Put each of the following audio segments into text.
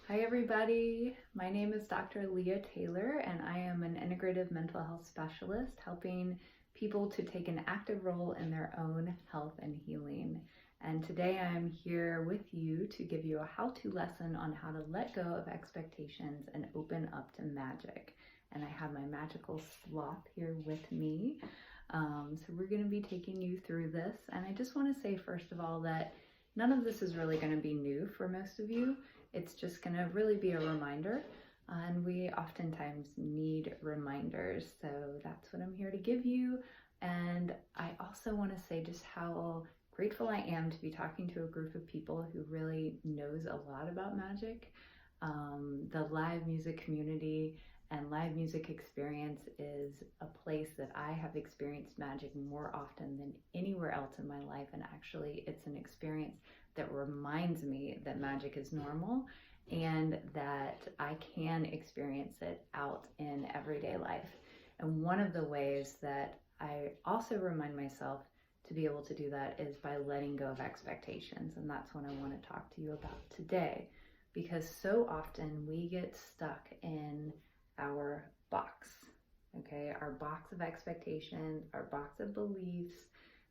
Hi everybody, my name is Dr. Leah Taylor and I am an integrative mental health specialist helping people to take an active role in their own health and healing. And today I'm here with you to give you a how-to lesson on how to let go of expectations and open up to magic. And I have my magical sloth here with me. So we're going to be taking you through this. And I just want to say first of all that none of this is really going to be new for most of you. It's just going to really be a reminder, and we oftentimes need reminders, so that's what I'm here to give you. And I also want to say just how grateful I am to be talking to a group of people who really knows a lot about magic. The live music community and live music experience is a place that I have experienced magic more often than anywhere else in my life, and actually it's an experience that reminds me that magic is normal and that I can experience it out in everyday life. And one of the ways that I also remind myself to be able to do that is by letting go of expectations. And that's what I want to talk to you about today, because so often we get stuck in our box, okay? Our box of expectations, our box of beliefs,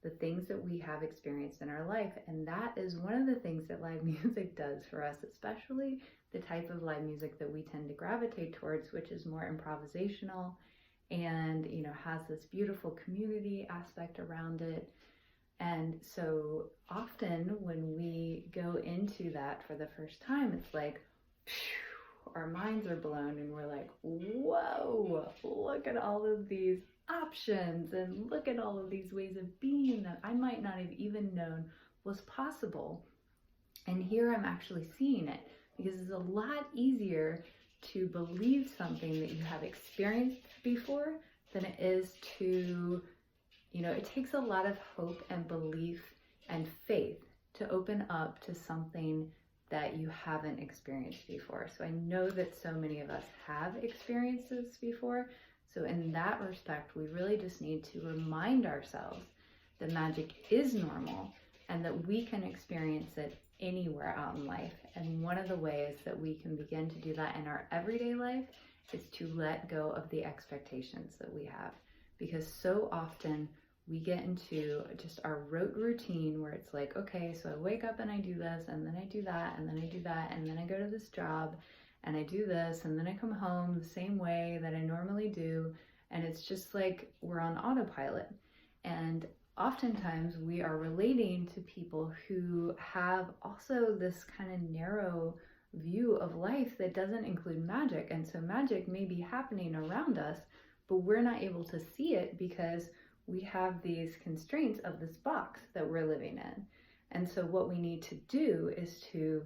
the things that we have experienced in our life. And that is one of the things that live music does for us, especially the type of live music that we tend to gravitate towards, which is more improvisational and, has this beautiful community aspect around it. And so often when we go into that for the first time, it's like, phew, our minds are blown and we're like, whoa, look at all of these options and look at all of these ways of being that I might not have even known was possible. And here I'm actually seeing it, because it's a lot easier to believe something that you have experienced before than it is to, it takes a lot of hope and belief and faith to open up to something that you haven't experienced before. So I know that so many of us have experienced this before. So in that respect, we really just need to remind ourselves that magic is normal and that we can experience it anywhere out in life. And one of the ways that we can begin to do that in our everyday life is to let go of the expectations that we have. Because so often we get into just our rote routine where it's like, okay, so I wake up and I do this, and then I do that, and then I do that, and then I go to this job, and I do this, and then I come home the same way that I normally do, and it's just like we're on autopilot. And oftentimes we are relating to people who have also this kind of narrow view of life that doesn't include magic. And so magic may be happening around us, but we're not able to see it because we have these constraints of this box that we're living in. And so what we need to do is to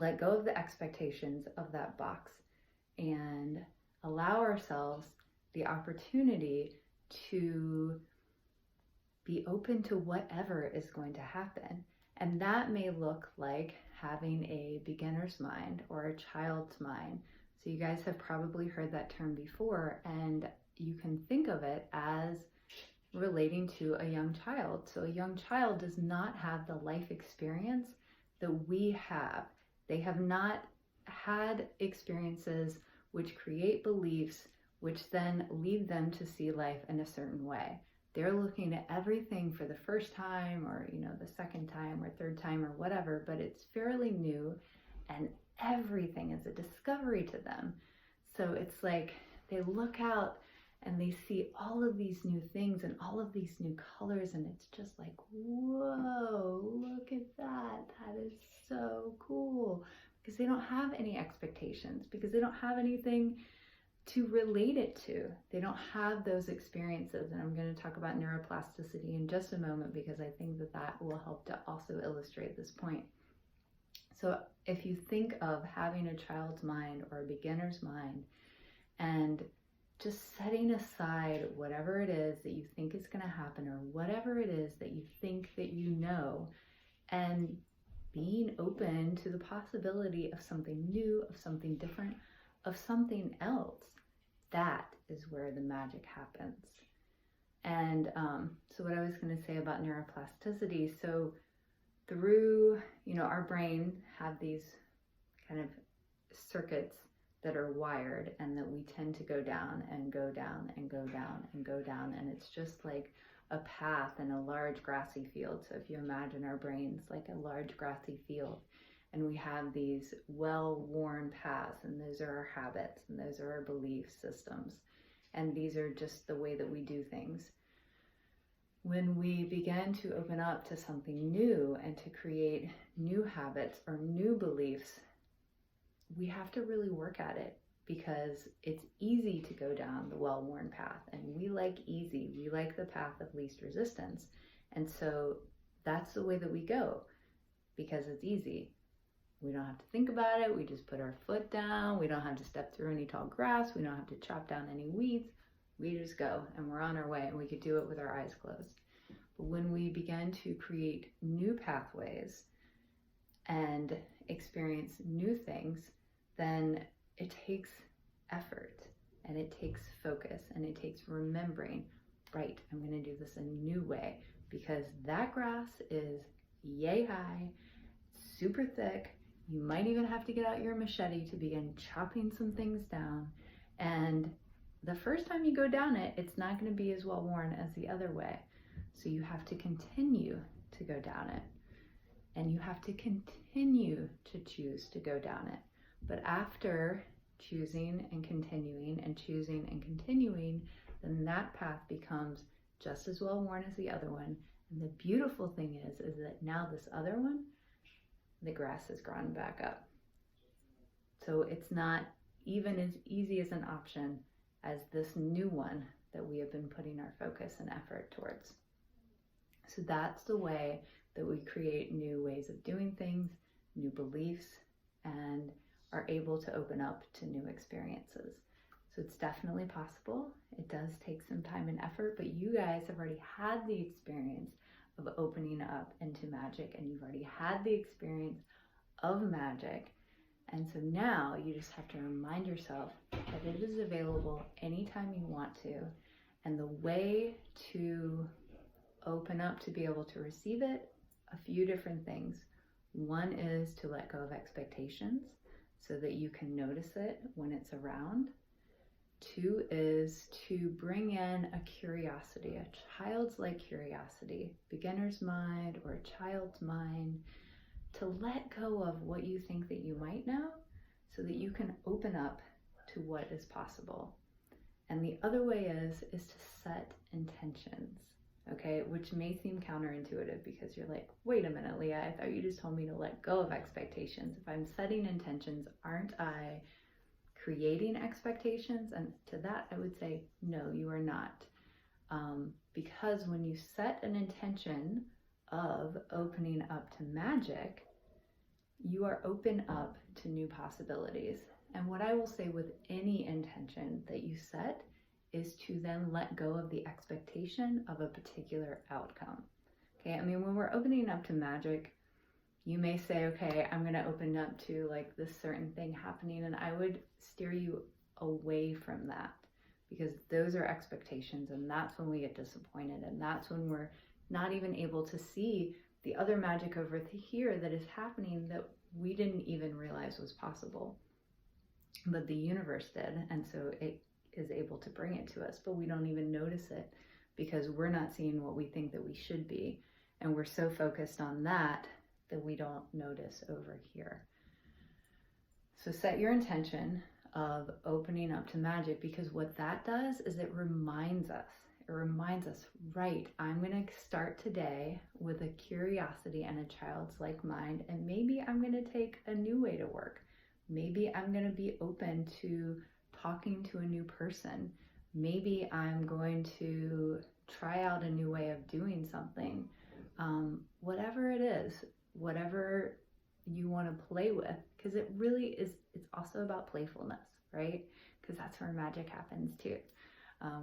let go of the expectations of that box and allow ourselves the opportunity to be open to whatever is going to happen. And that may look like having a beginner's mind or a child's mind. So you guys have probably heard that term before, and you can think of it as relating to a young child. So a young child does not have the life experience that we have. They have not had experiences which create beliefs which then lead them to see life in a certain way. They're looking at everything for the first time or, the second time or third time or whatever, but it's fairly new and everything is a discovery to them. So it's like they look out and they see all of these new things and all of these new colors, and it's just like, whoa, look at that. That is so cool. Because they don't have any expectations, because they don't have anything to relate it to. They don't have those experiences. And I'm going to talk about neuroplasticity in just a moment, because I think that will help to also illustrate this point. So if you think of having a child's mind or a beginner's mind and just setting aside whatever it is that you think is going to happen or whatever it is that you think that and being open to the possibility of something new, of something different, of something else, that is where the magic happens. And so what I was going to say about neuroplasticity, so through, our brain have these kind of circuits that are wired, and that we tend to go down and go down and go down and go down. And it's just like a path in a large grassy field. So if you imagine our brains like a large grassy field, and we have these well-worn paths, and those are our habits, and those are our belief systems, and these are just the way that we do things. When we begin to open up to something new and to create new habits or new beliefs, we have to really work at it, because it's easy to go down the well-worn path, and we like easy. We like the path of least resistance. And so that's the way that we go, because it's easy. We don't have to think about it. We just put our foot down. We don't have to step through any tall grass. We don't have to chop down any weeds. We just go, and we're on our way, and we could do it with our eyes closed. But when we begin to create new pathways and experience new things, then it takes effort, and it takes focus, and it takes remembering, right, I'm going to do this a new way, because that grass is yay high, super thick. You might even have to get out your machete to begin chopping some things down. And the first time you go down it, it's not going to be as well worn as the other way. So you have to continue to go down it, and you have to continue to choose to go down it. But after choosing and continuing and choosing and continuing, then that path becomes just as well worn as the other one. And the beautiful thing is that now this other one, the grass has grown back up. So it's not even as easy as an option as this new one that we have been putting our focus and effort towards. So that's the way that we create new ways of doing things, new beliefs, and are able to open up to new experiences. So it's definitely possible. It does take some time and effort, but you guys have already had the experience of opening up into magic, and you've already had the experience of magic. And so now you just have to remind yourself that it is available anytime you want to. And the way to open up to be able to receive it, a few different things. One is to let go of expectations so that you can notice it when it's around. Two is to bring in a curiosity, a child's-like curiosity, beginner's mind or a child's mind, to let go of what you think that you might know so that you can open up to what is possible. And the other way is to set intentions, okay? Which may seem counterintuitive, because you're like, wait a minute, Leah, I thought you just told me to let go of expectations. If I'm setting intentions, aren't I creating expectations? And to that, I would say, no, you are not. Because when you set an intention of opening up to magic, you are open up to new possibilities. And what I will say with any intention that you set is to then let go of the expectation of a particular outcome. Okay, I mean, when we're opening up to magic, you may say, okay, I'm going to open up to like this certain thing happening, and I would steer you away from that, because those are expectations, and that's when we get disappointed, and that's when we're not even able to see the other magic over here that is happening that we didn't even realize was possible, but the universe did, and so it is able to bring it to us, but we don't even notice it because we're not seeing what we think that we should be, and we're so focused on that we don't notice over here. So set your intention of opening up to magic, because what that does is it reminds us, right, I'm going to start today with a curiosity and a child's-like mind, and maybe I'm going to take a new way to work. Maybe I'm going to be open to talking to a new person. Maybe I'm going to try out a new way of doing something. Whatever it is, whatever you want to play with, because it really is, it's also about playfulness, right? Because that's where magic happens too.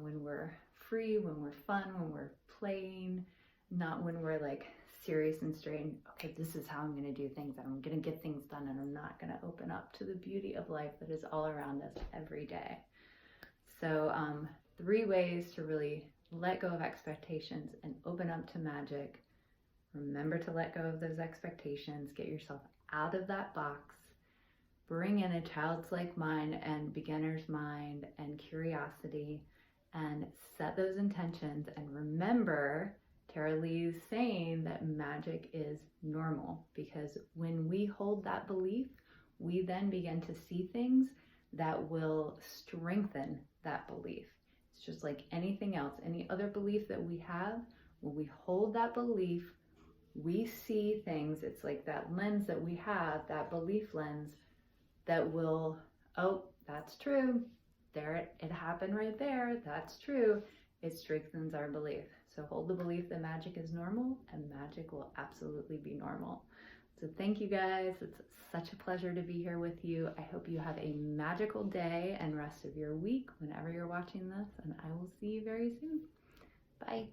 When we're free, when we're fun, when we're playing, not when we're like serious and strained. Okay, this is how I'm going to do things, and I'm going to get things done, and I'm not going to open up to the beauty of life that is all around us every day. So 3 ways to really let go of expectations and open up to magic. Remember to let go of those expectations, get yourself out of that box, bring in a childlike mind and beginner's mind and curiosity and set those intentions. And remember, Tara Lee's saying that magic is normal, because when we hold that belief, we then begin to see things that will strengthen that belief. It's just like anything else, any other belief that we have. When we hold that belief, we see things. It's like that lens that we have, that belief lens, that will, oh, that's true. There, it happened right there. That's true. It strengthens our belief. So hold the belief that magic is normal, and magic will absolutely be normal. So thank you guys. It's such a pleasure to be here with you. I hope you have a magical day and rest of your week whenever you're watching this, and I will see you very soon. Bye.